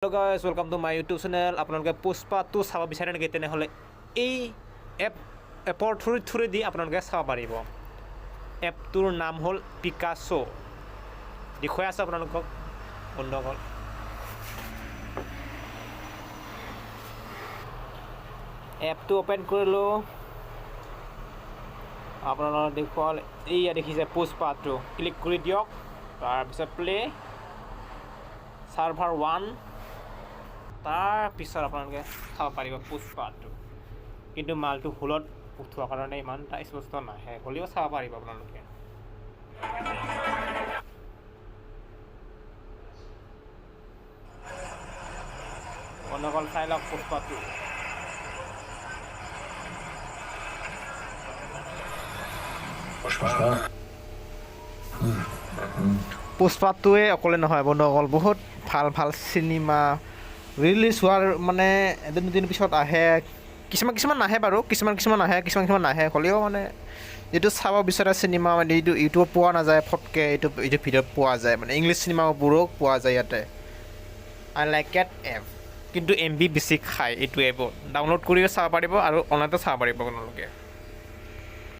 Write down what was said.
Hello guys, welcome to my YouTube channel. আপোনালোকে পুষ্পা 2 চাব বিচাৰে নেকি তেনেহ'লে এই এপৰ থ্ৰু দি আপোনালোকে চাব পাৰিব। এপটোৰ নাম হ'ল পিকাচো। দেখুৱাই আছে আপোনালোকক বন্ধুসকল। এপটো ওপেন কৰিলোঁ। আপোনালোকে দেখুৱাল এইয়া দেখিছে পুষ্পা 2 ক্লিক কৰি দিয়ক। তাৰপিছত প্লে চাৰ্ভাৰ 1 তাৰ পিছত আপোনালোকে চাব পাৰিব পুষ্পাটো কিন্তু মালটো হোলত উঠোৱাৰ কাৰণে ইমান এটা স্পষ্ট নাহে হ'লেও চাব পাৰিব আপোনালোকে অনকল চাই লওক পুষ্পাটো পুষ্পাটোৱে অকলে নহয় বন্ধুসকল বহুত ভাল ভাল চিনেমা ৰিলিজ হোৱাৰ মানে এদিন দুদিন পিছত আহে কিছুমান নাহে বাৰু কিছুমান নাহে হ'লেও মানে যিটো চাব বিচৰা চিনেমা মানে এইটো ইউটিউবত পোৱা নাযায় ফটকৈ এইটো ভিডিঅ'ত পোৱা যায় মানে ইংলিছ চিনেমাবোৰো পোৱা যায় ইয়াতে আই লাইক এট এপ কিন্তু MB বেছি খায় এইটো এপত ডাউনলোড কৰিও চাব পাৰিব আৰু অনলাইনতো চাব পাৰিব আপোনালোকে